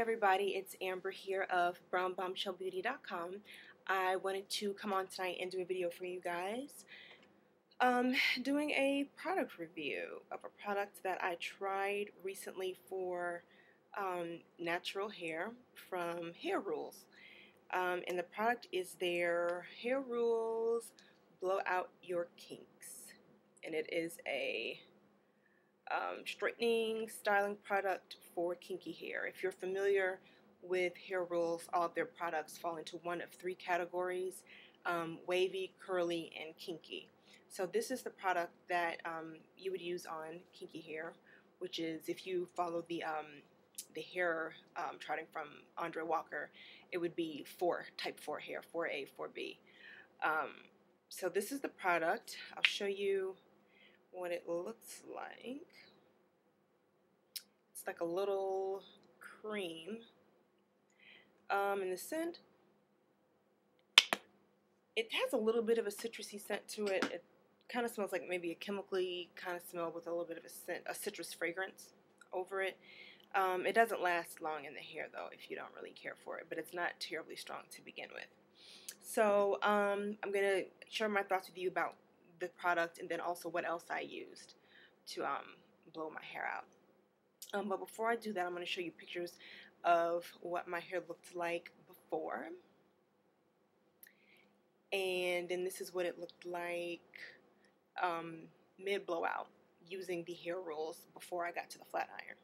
everybody, it's Amber here of BombshellBeauty.com. I wanted to come on tonight and do a video for you guys. Doing a product review of a product that I tried recently for natural hair from Hair Rules. And the product is their Hair Rules Blowout Your Kinks. And it is a straightening, styling product for kinky hair. If you're familiar with Hair Rules, all of their products fall into one of three categories: wavy, curly, and kinky. So this is the product that you would use on kinky hair, which is, if you follow the hair charting from Andre Walker, it would be type 4 hair, 4A, 4B. So this is the product. I'll show you what it looks like. It's like a little cream. And the scent, it has a little bit of a citrusy scent to it. It kind of smells like maybe a chemically kind of smell with a little bit of a scent, a citrus fragrance over it. It doesn't last long in the hair though if you don't really care for it, but it's not terribly strong to begin with. So I'm going to share my thoughts with you about the product and then also what else I used to blow my hair out. But before I do that, I'm going to show you pictures of what my hair looked like before. And then this is what it looked like mid-blowout using the Hair Rules before I got to the flat iron.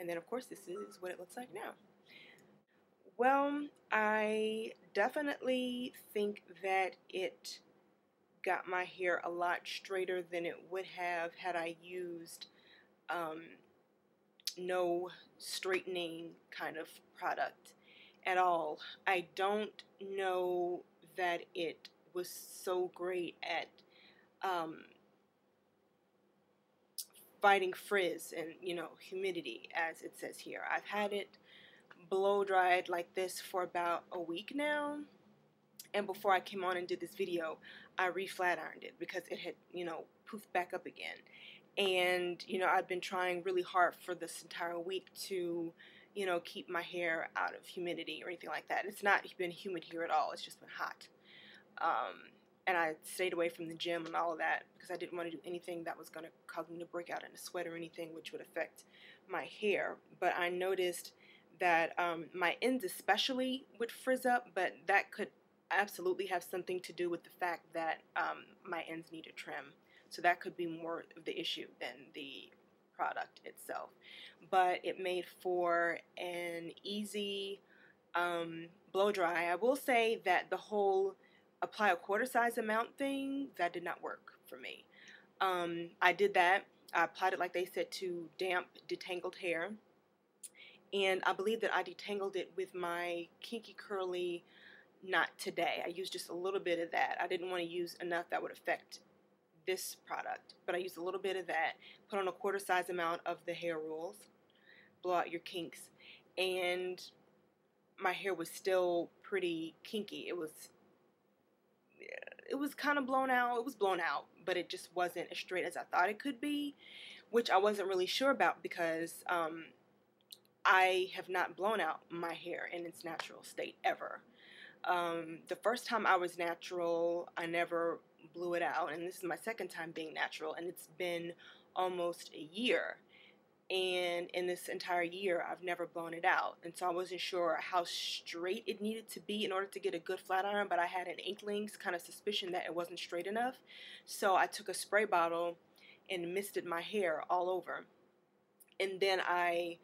And then of course this is what it looks like now. Well, I definitely think that it got my hair a lot straighter than it would have had I used no straightening kind of product at all. I don't know that it was so great at fighting frizz and, humidity, as it says here. I've had it blow dried like this for about a week now, and before I came on and did this video, I re-flat ironed it because it had, poofed back up again. And, I've been trying really hard for this entire week to, keep my hair out of humidity or anything like that. It's not been humid here at all. It's just been hot. And I stayed away from the gym and all of that because I didn't want to do anything that was going to cause me to break out in a sweat or anything which would affect my hair. But I noticed that my ends especially would frizz up, but that could absolutely have something to do with the fact that my ends need a trim. So that could be more of the issue than the product itself. But it made for an easy blow dry. I will say that the whole apply a quarter size amount thing, that did not work for me. I did that. I applied it like they said to damp, detangled hair. And I believe that I detangled it with my Kinky Curly Knot today. I used just a little bit of that. I didn't want to use enough that would affect this product, but I used a little bit of that, put on a quarter size amount of the Hair Rules, blow out your kinks, and my hair was still pretty kinky. It was kind of blown out. It was blown out, but it just wasn't as straight as I thought it could be, which I wasn't really sure about because I have not blown out my hair in its natural state ever. The first time I was natural, I never blew it out, and this is my second time being natural, and it's been almost a year. And in this entire year, I've never blown it out, and so I wasn't sure how straight it needed to be in order to get a good flat iron, but I had an inkling, kind of suspicion that it wasn't straight enough. So I took a spray bottle and misted my hair all over, and then I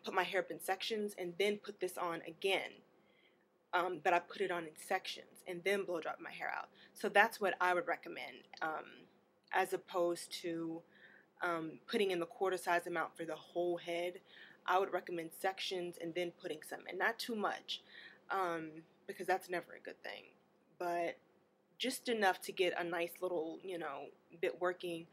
put my hair up in sections and then put this on again. But I put it on in sections and then blow dried my hair out. So that's what I would recommend, as opposed to putting in the quarter size amount for the whole head. I would recommend sections and then putting some, and not too much, because that's never a good thing, but just enough to get a nice little, bit working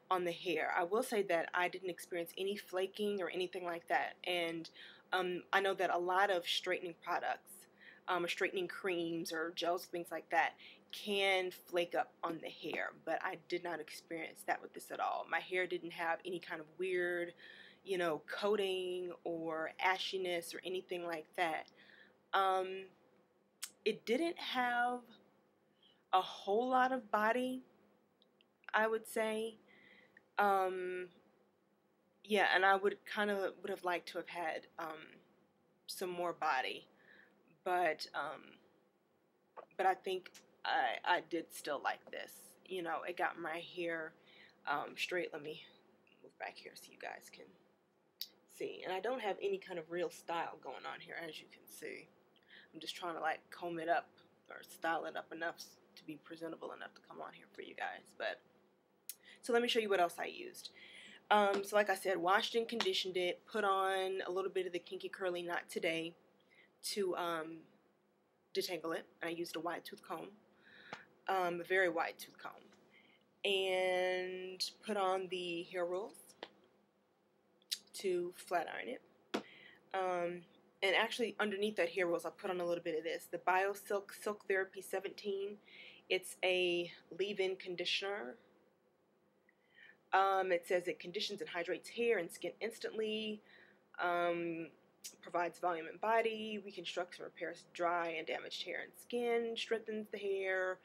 on the hair. I will say that I didn't experience any flaking or anything like that, and I know that a lot of straightening products, straightening creams or gels, things like that, can flake up on the hair, but I did not experience that with this at all. My hair didn't have any kind of weird, you know, coating or ashiness or anything like that. It didn't have a whole lot of body, I would say. Yeah, and I would have liked to have had some more body, but I think I did still like this. You know, it got my hair straight. Let me move back here so you guys can see. And I don't have any kind of real style going on here, as you can see. I'm just trying to like comb it up or style it up enough to be presentable enough to come on here for you guys. But so let me show you what else I used. So like I said, washed and conditioned it, put on a little bit of the Kinky Curly Knot today to detangle it. And I used a wide tooth comb, a very wide tooth comb, and put on the hair rolls to flat iron it. And actually underneath that hair rolls, I put on a little bit of this, the Biosilk Silk Therapy 17. It's a leave-in conditioner. It says it conditions and hydrates hair and skin instantly, provides volume and body, reconstructs and repairs dry and damaged hair and skin, strengthens the hair,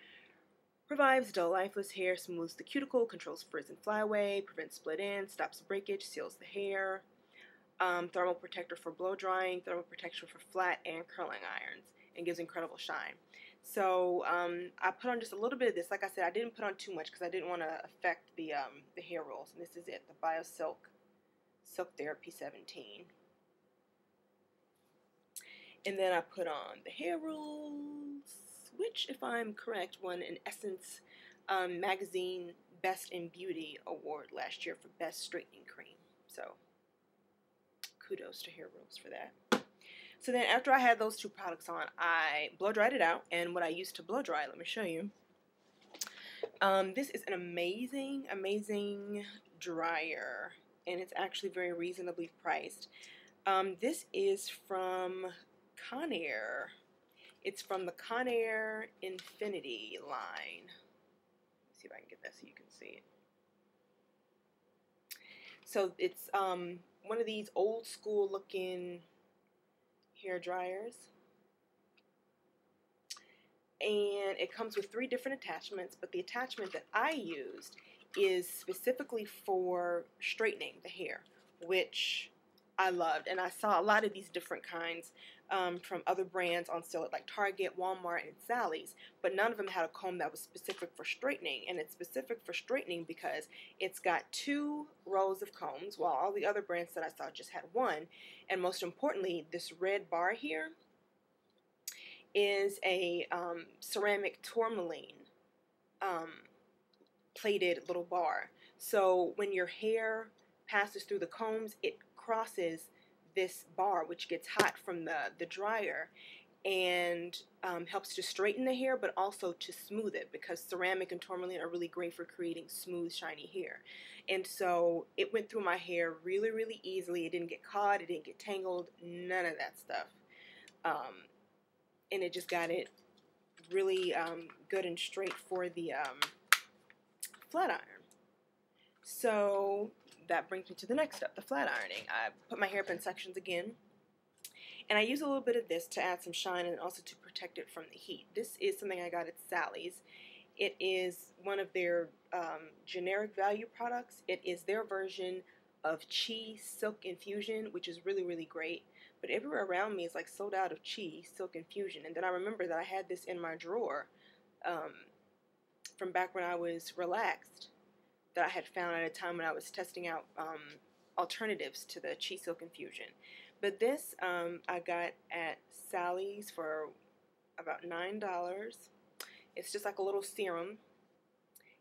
revives dull, lifeless hair, smooths the cuticle, controls frizz and flyaway, prevents split ends, stops breakage, seals the hair, thermal protector for blow drying, thermal protection for flat and curling irons, and gives incredible shine. So I put on just a little bit of this. Like I said, I didn't put on too much because I didn't want to affect the hair rolls. And this is it, the Biosilk Silk Therapy 17. And then I put on the hair rolls, which, if I'm correct, won an Essence magazine Best in Beauty award last year for Best Straightening Cream. So kudos to hair rolls for that. So then after I had those two products on, I blow dried it out. And what I used to blow dry, let me show you. This is an amazing, amazing dryer. And it's actually very reasonably priced. This is from Conair. It's from the Conair Infiniti line. Let's see if I can get that so you can see it. So it's one of these old school looking hair dryers, and it comes with 3 different attachments, but the attachment that I used is specifically for straightening the hair, which I loved. And I saw a lot of these different kinds from other brands on sale at like Target, Walmart, and Sally's, but none of them had a comb that was specific for straightening. And it's specific for straightening because it's got 2 rows of combs, while all the other brands that I saw just had 1. And most importantly, this red bar here is a ceramic tourmaline plated little bar. So when your hair passes through the combs, it crosses this bar, which gets hot from the dryer, and helps to straighten the hair, but also to smooth it, because ceramic and tourmaline are really great for creating smooth, shiny hair. And so it went through my hair really, really easily. It didn't get caught, it didn't get tangled, none of that stuff. And it just got it really good and straight for the flat iron. So that brings me to the next step, the flat ironing. I put my hair up in sections again, and I use a little bit of this to add some shine and also to protect it from the heat. This is something I got at Sally's. It is one of their generic value products. It is their version of Chi Silk Infusion, which is really, really great. But everywhere around me is like sold out of Chi Silk Infusion. And then I remember that I had this in my drawer from back when I was relaxed, that I had found at a time when I was testing out alternatives to the Chi Silk Infusion. But this I got at Sally's for about $9. It's just like a little serum.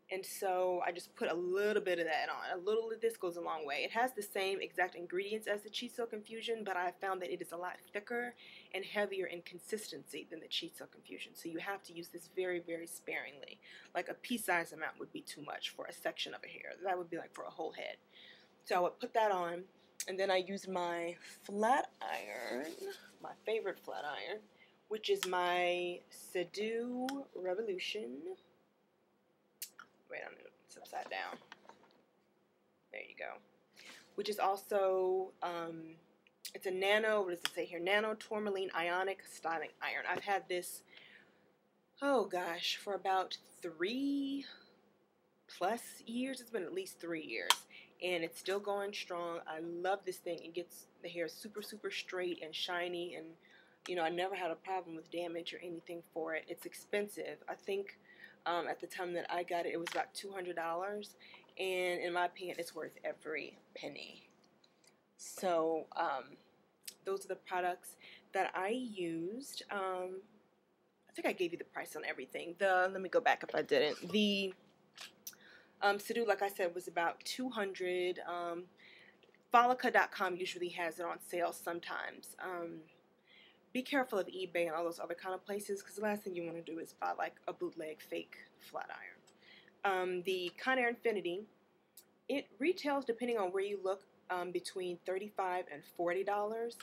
And so I just put a little bit of that on. A little of this goes a long way. It has the same exact ingredients as the Chi Silk Infusion, but I found that it is a lot thicker and heavier in consistency than the Chi Silk Infusion. So you have to use this very, very sparingly. Like a pea-sized amount would be too much for a section of a hair. That would be like for a whole head. So I would put that on, and then I used my flat iron, my favorite flat iron, which is my Sedu Revolution. Wait, it's upside down. There you go. which is also, it's a nano, what does it say here? Nano Tourmaline Ionic styling iron. I've had this, oh gosh, for about 3+ years. It's been at least 3 years. And it's still going strong. I love this thing. It gets the hair super, super straight and shiny. And, you know, I never had a problem with damage or anything for it. It's expensive. I think at the time that I got it, it was about $200. And in my opinion, it's worth every penny. So, those are the products that I used. I think I gave you the price on everything. Let me go back if I didn't. The Sedu, like I said, was about $200. Folica.com usually has it on sale sometimes. Be careful of eBay and all those other kind of places, because the last thing you want to do is buy like a bootleg fake flat iron. The Conair Infiniti, it retails, depending on where you look, between $35 and $40.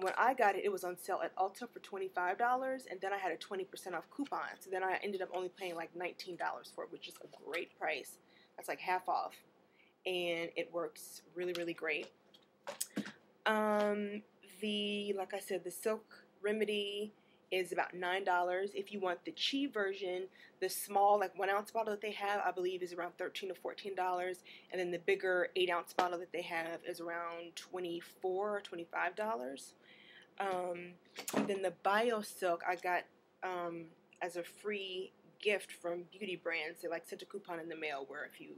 When I got it, it was on sale at Ulta for $25, and then I had a 20% off coupon. So then I ended up only paying like $19 for it, which is a great price. That's like half off, and it works really, really great. Like I said, the Silk Remedy is about $9. If you want the cheap version, the small, like 1 ounce bottle that they have, I believe is around $13 to $14. And then the bigger 8 ounce bottle that they have is around $24 or $25. And then the Biosilk I got as a free gift from beauty brands. They like sent a coupon in the mail where if you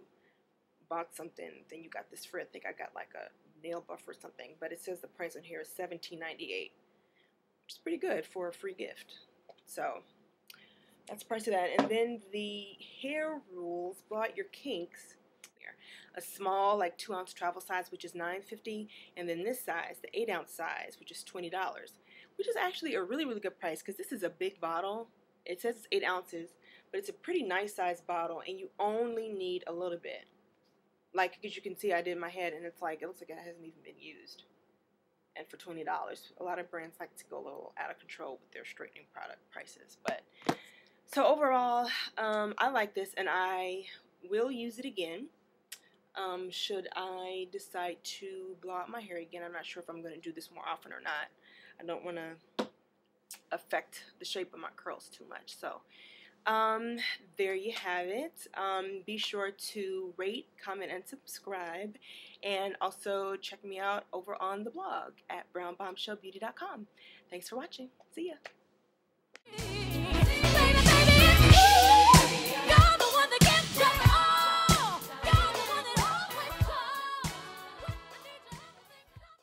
bought something, then you got this free. I think I got like a nail buff or something, but it says the price on here is $17.98, which is pretty good for a free gift. So that's the price of that. And then the Hair Rules, Blowout your Kinks, here, a small like 2 ounce travel size, which is $9.50, and then this size, the 8 ounce size, which is $20, which is actually a really, really good price because this is a big bottle. It says it's 8 ounces, but it's a pretty nice size bottle, and you only need a little bit. Like, as you can see, I did my head, and it's like, it looks like it hasn't even been used. And for $20, a lot of brands like to go a little out of control with their straightening product prices. But, so overall, I like this, and I will use it again. Should I decide to blow out my hair again, I'm not sure if I'm going to do this more often or not. I don't want to affect the shape of my curls too much, so... there you have it. Be sure to rate, comment, and subscribe, and also check me out over on the blog at brownbombshellbeauty.com. Thanks for watching. See ya.